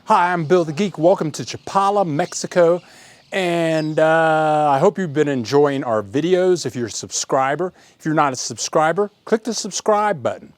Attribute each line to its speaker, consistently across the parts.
Speaker 1: Hi, I'm Bill the Geek. Welcome to Chapala, Mexico. And I hope you've been enjoying our videos. If you're a subscriber, if you're not a subscriber, click the subscribe button.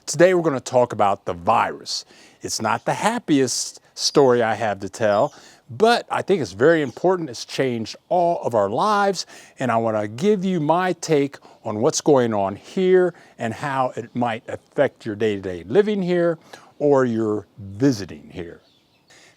Speaker 1: Today we're going to talk about the virus. It's not the happiest story I have to tell, but I think it's very important. It's changed all of our lives, and I want to give you my take on what's going on here and how it might affect your day-to-day living here or your visiting here.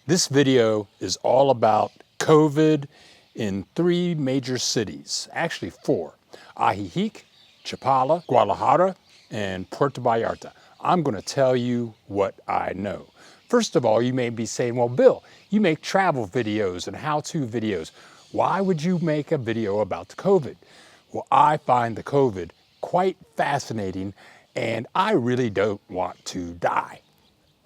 Speaker 1: This video is all about COVID in 3 major cities, actually 4, Ajijic, Chapala, Guadalajara, and Puerto Vallarta. I'm going to tell you what I know. First of all, you may be saying, well, Bill, you make travel videos and how-to videos. Why would you make a video about the COVID? Well, I find the COVID quite fascinating, and I really don't want to die.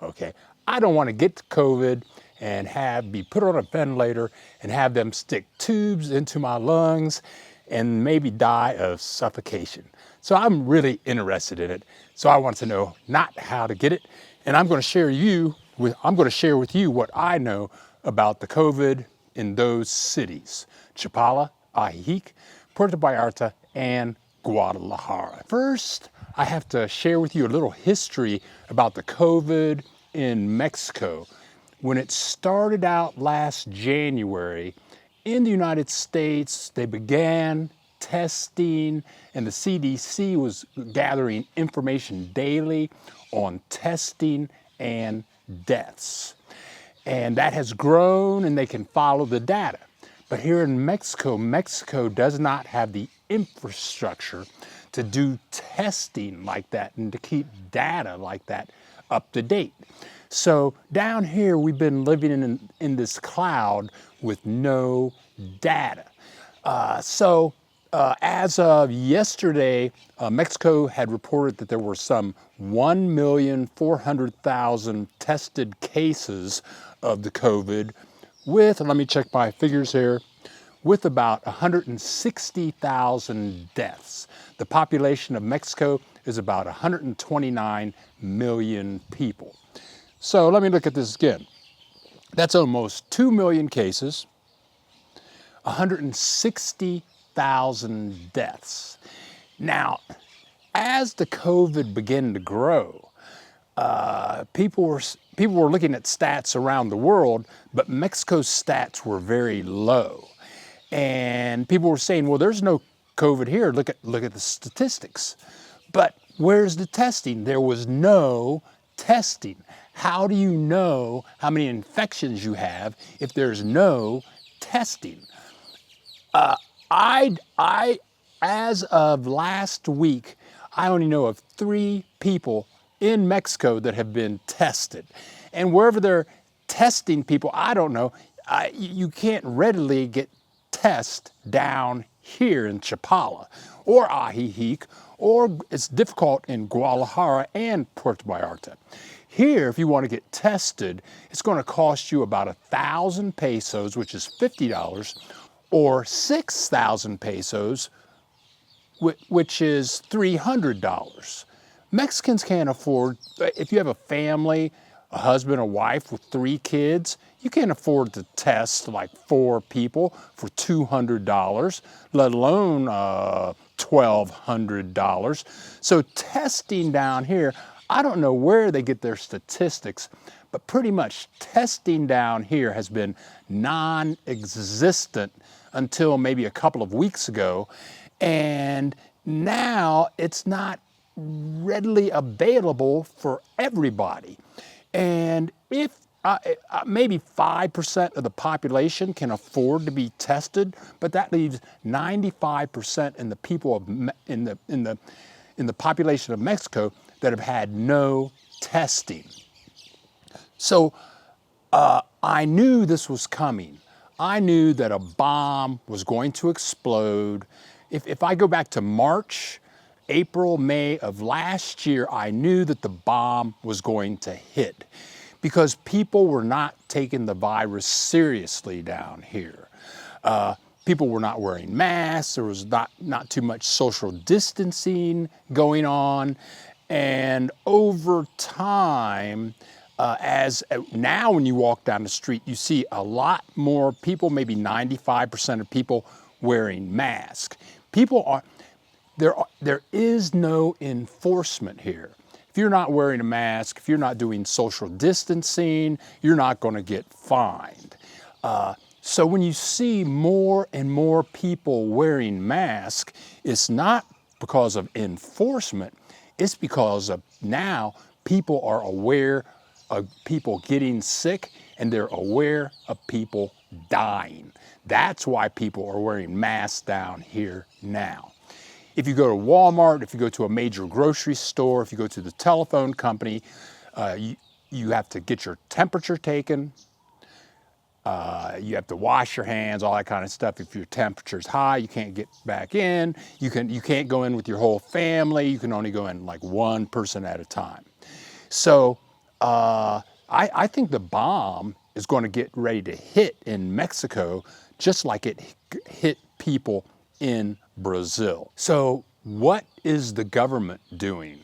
Speaker 1: Okay, I don't want to get to COVID and be put on a ventilator and have them stick tubes into my lungs and maybe die of suffocation. So I'm really interested in it. So I want to know not how to get it, and I'm going to share with you what I know about the COVID in those cities: Chapala, Ajijic, Puerto Vallarta, and Guadalajara. First, I have to share with you a little history about the COVID in Mexico. When it started out last January, in the United States, they began testing, and the CDC was gathering information daily on testing and deaths. And that has grown, and they can follow the data. But here in Mexico, Mexico does not have the infrastructure to do testing like that and to keep data like that up to date. So down here, we've been living in this cloud with no data. As of yesterday, Mexico had reported that there were some 1,400,000 tested cases of the COVID with, let me check my figures here, with about 160,000 deaths. The population of Mexico is about 129 million people. So let me look at this again. That's almost 2 million cases, 160,000 deaths. Now, as the COVID began to grow, people were looking at stats around the world, but Mexico's stats were very low. And people were saying, well, there's no COVID here. Look at the statistics. But where's the testing? There was no testing. How do you know how many infections you have if there's no testing? As of last week, I only know of 3 people in Mexico that have been tested. And wherever they're testing people, I don't know, you can't readily get tests down here in Chapala or Ajijic, or it's difficult in Guadalajara and Puerto Vallarta. Here, if you want to get tested, it's going to cost you about 1,000 pesos, which is $50, or 6,000 pesos, which is $300. Mexicans can't afford, if you have a family, a husband, a wife with 3 kids, you can't afford to test like 4 people for $200, let alone $1,200. So testing down here, I don't know where they get their statistics, but pretty much testing down here has been non-existent until maybe a couple of weeks ago. And now it's not readily available for everybody. And if maybe 5% of the population can afford to be tested, but that leaves 95% in the people in the population of Mexico that have had no testing. So I knew this was coming. I knew that a bomb was going to explode. If I go back to March, April, May of last year, I knew that the bomb was going to hit because people were not taking the virus seriously down here. People were not wearing masks. There was not too much social distancing going on. And over time, Now when you walk down the street, you see a lot more people, maybe 95% of people wearing masks. There is no enforcement here. If you're not wearing a mask, if you're not doing social distancing, you're not going to get fined. So when you see more and more people wearing masks, it's not because of enforcement, it's because of now people are aware of people getting sick and they're aware of people dying. That's why people are wearing masks down here now. If you go to Walmart, if you go to a major grocery store, if you go to the telephone company, you have to get your temperature taken. You have to wash your hands, all that kind of stuff. If your temperature's high, you can't get back in. You can't go in with your whole family. You can only go in like one person at a time. So I think the bomb is going to get ready to hit in Mexico, just like it hit people in Brazil. So what is the government doing?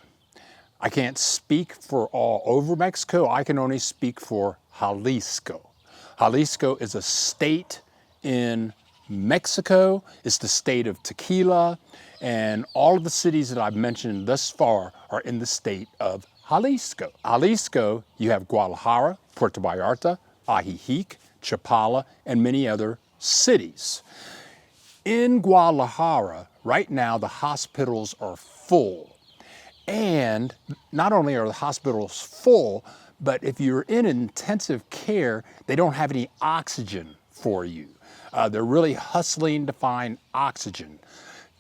Speaker 1: I can't speak for all over Mexico. I can only speak for Jalisco. Jalisco is a state in Mexico. It's the state of tequila. And all of the cities that I've mentioned thus far are in the state of Jalisco. Jalisco, you have Guadalajara, Puerto Vallarta, Ajijic, Chapala, and many other cities. In Guadalajara, right now, the hospitals are full. And not only are the hospitals full, but if you're in intensive care, they don't have any oxygen for you. They're really hustling to find oxygen.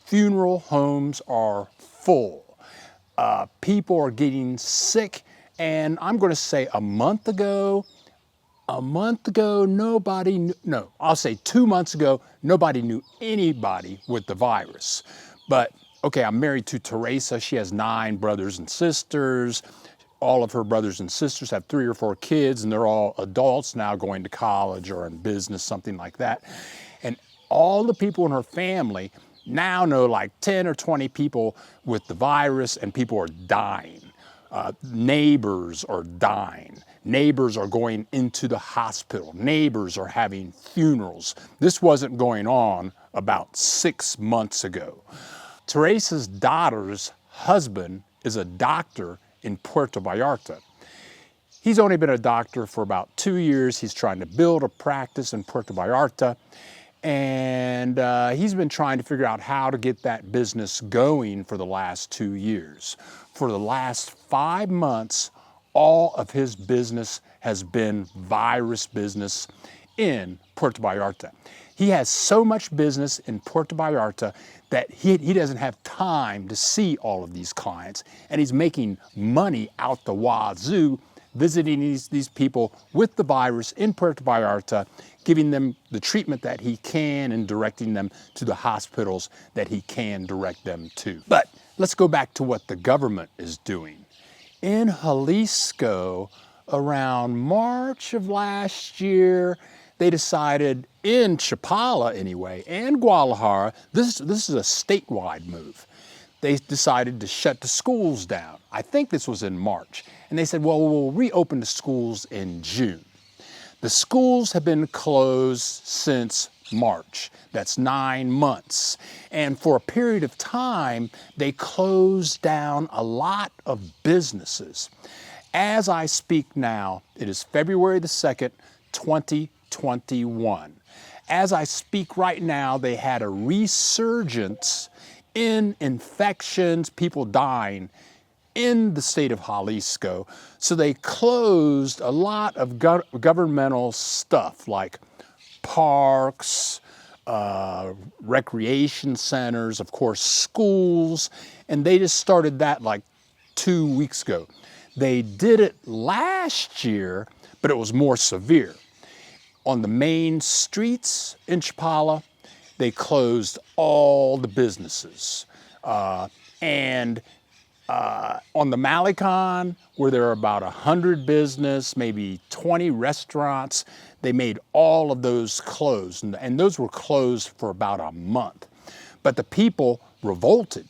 Speaker 1: Funeral homes are full. People are getting sick, and I'm going to say a month ago, nobody knew, no, I'll say 2 months ago, nobody knew anybody with the virus. But, okay, I'm married to Teresa. She has 9 brothers and sisters. All of her brothers and sisters have 3 or 4 kids, and they're all adults now going to college or in business, something like that. And all the people in her family now know like 10 or 20 people with the virus, and people are dying. Neighbors are dying. Neighbors are going into the hospital. Neighbors are having funerals. This wasn't going on about 6 months ago. Teresa's daughter's husband is a doctor in Puerto Vallarta. He's only been a doctor for about 2 years. He's trying to build a practice in Puerto Vallarta, and he's been trying to figure out how to get that business going for the last 2 years. For the last 5 months, all of his business has been virus business in Puerto Vallarta. He has so much business in Puerto Vallarta that he doesn't have time to see all of these clients, and he's making money out the wazoo visiting these people with the virus in Puerto Vallarta, giving them the treatment that he can and directing them to the hospitals that he can direct them to. But let's go back to what the government is doing. In Jalisco, around March of last year, they decided, in Chapala anyway, and Guadalajara, this is a statewide move. They decided to shut the schools down. I think this was in March. And they said, well, we'll reopen the schools in June. The schools have been closed since March. That's 9 months. And for a period of time, they closed down a lot of businesses. As I speak now, it is February the 2nd, 2021. As I speak right now, they had a resurgence in infections, people dying in the state of Jalisco. So they closed a lot of governmental stuff like parks, recreation centers, of course, schools, and they just started that like 2 weeks ago. They did it last year, but it was more severe. On the main streets in Chapala, they closed all the businesses. And on the Malecon, where there are about 100 business, maybe 20 restaurants, they made all of those closed. And those were closed for about a month. But the people revolted.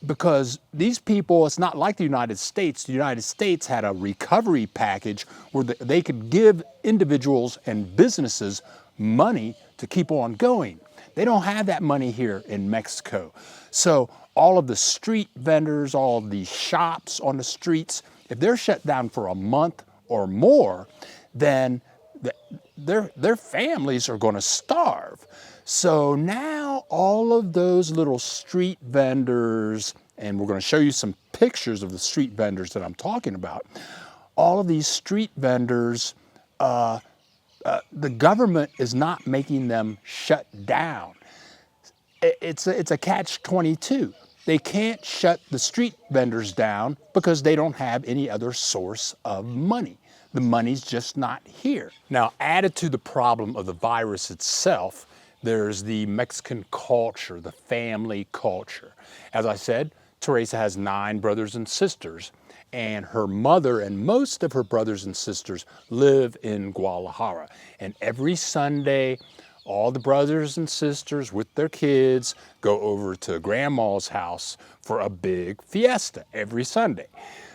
Speaker 1: because these people, it's not like the United States. The United States had a recovery package where they could give individuals and businesses money to keep on going. They don't have that money here in Mexico. So all of the street vendors, all of these shops on the streets, if they're shut down for a month or more, then their families are going to starve. So now all of those little street vendors, and we're going to show you some pictures of the street vendors that I'm talking about, all of these street vendors, the government is not making them shut down. It's a catch-22. They can't shut the street vendors down because they don't have any other source of money. The money's just not here. Now, added to the problem of the virus itself, there's the Mexican culture, the family culture. As I said, Teresa has 9 brothers and sisters, and her mother and most of her brothers and sisters live in Guadalajara. And every Sunday, all the brothers and sisters with their kids go over to grandma's house for a big fiesta every Sunday.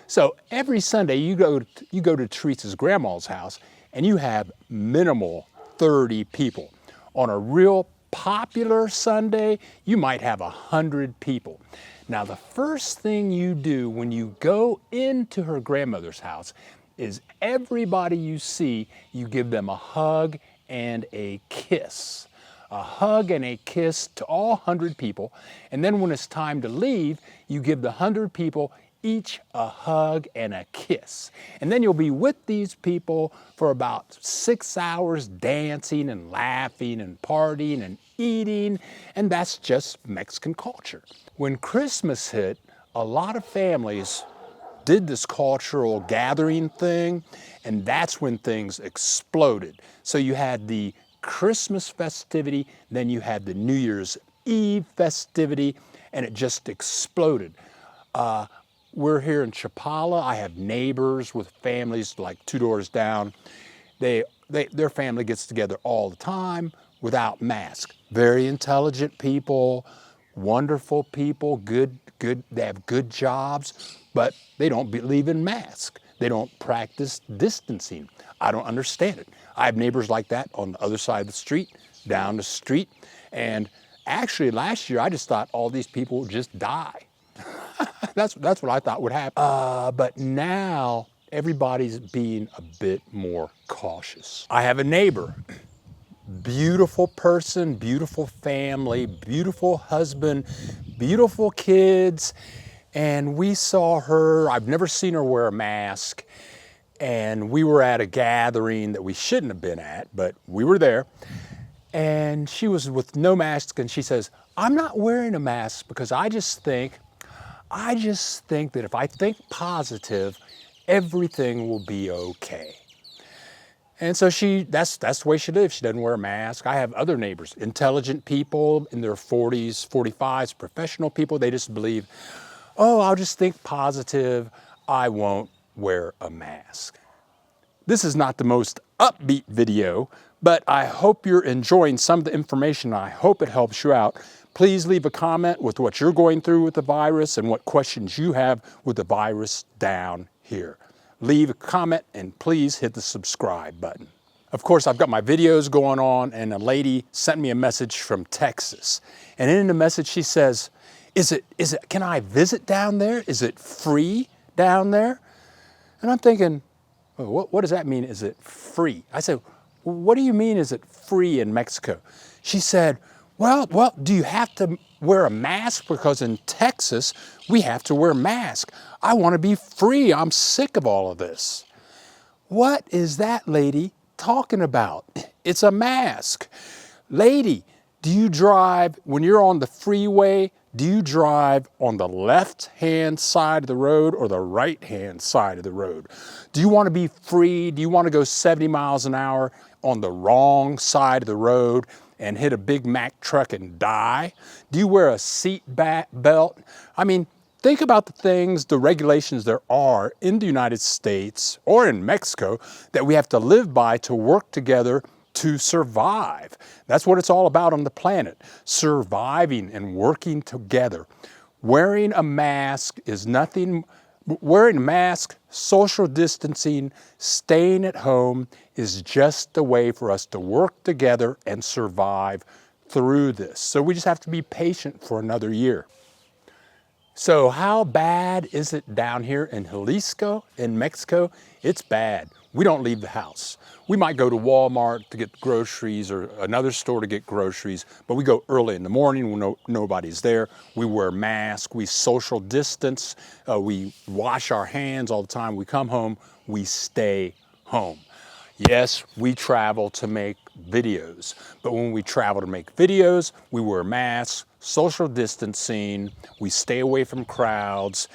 Speaker 1: So every Sunday you go to Teresa's grandma's house and you have minimal 30 people. On a real popular Sunday, you might have 100 people. Now, the first thing you do when you go into her grandmother's house is everybody you see, you give them a hug and a kiss. A hug and a kiss to all 100 people. And then when it's time to leave, you give the 100 people each a hug and a kiss. And then you'll be with these people for about 6 hours dancing and laughing and partying and eating, and that's just Mexican culture. When Christmas hit, a lot of families did this cultural gathering thing, and that's when things exploded. So you had the Christmas festivity, then you had the New Year's Eve festivity, and it just exploded. We're here in Chapala. I have neighbors with families like 2 doors down. Their family gets together all the time without masks. Very intelligent people, wonderful people, they have good jobs, but they don't believe in masks. They don't practice distancing. I don't understand it. I have neighbors like that on the other side of the street, down the street, and actually last year I just thought all these people would just die. That's what I thought would happen. But now everybody's being a bit more cautious. I have a neighbor, beautiful person, beautiful family, beautiful husband, beautiful kids, and we saw her. I've never seen her wear a mask, and we were at a gathering that we shouldn't have been at, but we were there, and she was with no mask, and she says, "I'm not wearing a mask because I just think that if I think positive, everything will be okay." And so that's the way she lives. She doesn't wear a mask. I have other neighbors, intelligent people in their 40s, 45s, professional people. They just believe, oh, I'll just think positive. I won't wear a mask. This is not the most upbeat video, but I hope you're enjoying some of the information. I hope it helps you out. Please leave a comment with what you're going through with the virus and what questions you have with the virus down here. Leave a comment and please hit the subscribe button. Of course, I've got my videos going on, and a lady sent me a message from Texas. And in the message she says, can I visit down there? Is it free down there? And I'm thinking, well, what does that mean, is it free? I said, what do you mean, is it free in Mexico? She said, well, do you have to wear a mask? Because in Texas, we have to wear masks. I want to be free. I'm sick of all of this. What is that lady talking about? It's a mask. Lady, do you drive, when you're on the freeway, do you drive on the left-hand side of the road or the right-hand side of the road? Do you want to be free? Do you want to go 70 miles an hour on the wrong side of the road and hit a Big Mac truck and die? Do you wear a seat belt? I mean, think about the things, the regulations there are in the United States or in Mexico that we have to live by to work together to survive. That's what it's all about on the planet, surviving and working together. Wearing a mask is nothing. Wearing a mask, social distancing, staying at home is just the way for us to work together and survive through this. So we just have to be patient for another year. So how bad is it down here in Jalisco, in Mexico? It's bad. We don't leave the house. We might go to Walmart to get groceries or another store to get groceries, but we go early in the morning when nobody's there. We wear masks, we social distance, we wash our hands all the time. We come home, we stay home. Yes, we travel to make videos, but when we travel to make videos, we wear masks, social distancing, we stay away from crowds,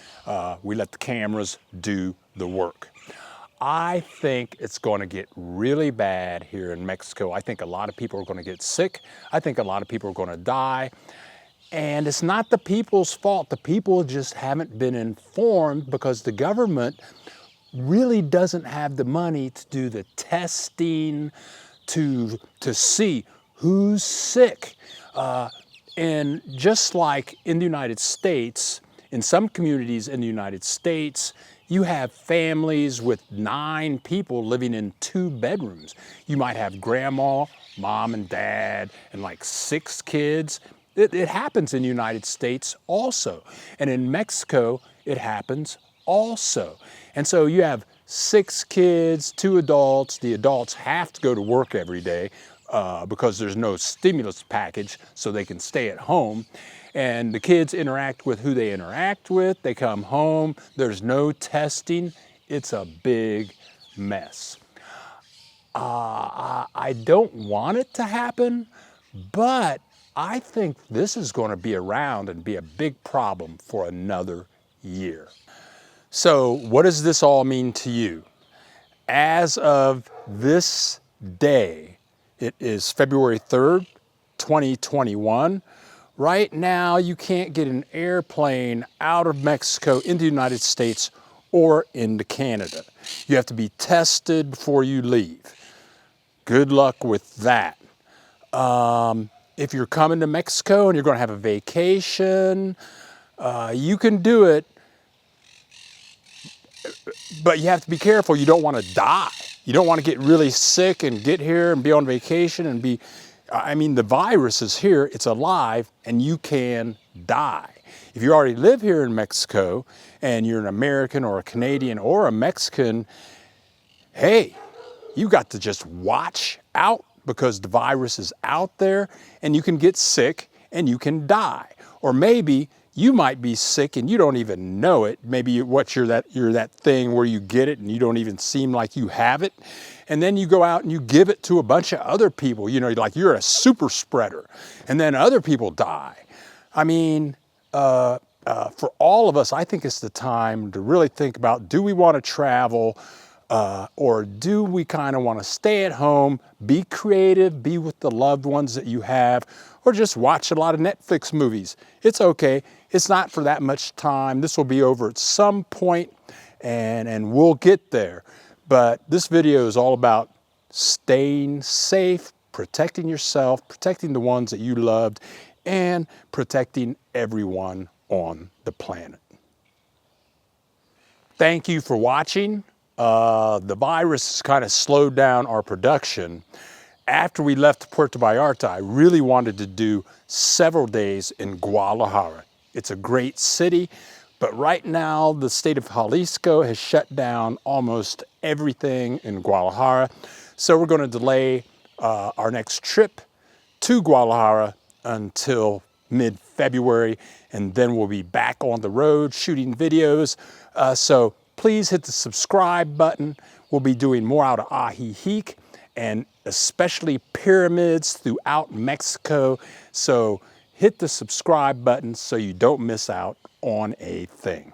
Speaker 1: we let the cameras do the work. I think it's going to get really bad here in Mexico. I think a lot of people are going to get sick. I think a lot of people are going to die. And it's not the people's fault. The people just haven't been informed because the government really doesn't have the money to do the testing, to see who's sick. And just like in the United States, in some communities in the United States, you have families with 9 people living in 2 bedrooms. You might have grandma, mom and dad, and like 6 kids. It happens in the United States also. And in Mexico, it happens also. And so you have 6 kids, 2 adults. The adults have to go to work every day because there's no stimulus package, so they can stay at home. And the kids interact with who they interact with. They come home. There's no testing. It's a big mess. I don't want it to happen, but I think this is going to be around and be a big problem for another year. So what does this all mean to you? As of this day, it is February 3rd, 2021. Right now, you can't get an airplane out of Mexico into the United States or into Canada. You have to be tested before you leave. Good luck with that. If you're coming to Mexico and you're going to have a vacation, you can do it, but you have to be careful. You don't want to die. You don't want to get really sick and get here and be on vacation and be... I mean, the virus is here, it's alive, and you can die. If you already live here in Mexico and you're an American or a Canadian or a Mexican, hey, you got to just watch out because the virus is out there and you can get sick and you can die. Or maybe you might be sick and you don't even know it. Maybe you're that thing where you get it and you don't even seem like you have it. And then you go out and you give it to a bunch of other people. You know, like you're a super spreader. And then other people die. I mean, for all of us, I think it's the time to really think about, do we want to travel or do we kind of want to stay at home, be creative, be with the loved ones that you have, or just watch a lot of Netflix movies? It's okay. It's not for that much time. This will be over at some point and we'll get there. But this video is all about staying safe, protecting yourself, protecting the ones that you loved, and protecting everyone on the planet. Thank you for watching. The virus has kind of slowed down our production. After we left Puerto Vallarta, I really wanted to do several days in Guadalajara. It's a great city. But right now, the state of Jalisco has shut down almost everything in Guadalajara. So we're going to delay our next trip to Guadalajara until mid-February, and then we'll be back on the road shooting videos. So please hit the subscribe button. We'll be doing more out of Ajijic and especially pyramids throughout Mexico. So hit the subscribe button so you don't miss out on a thing.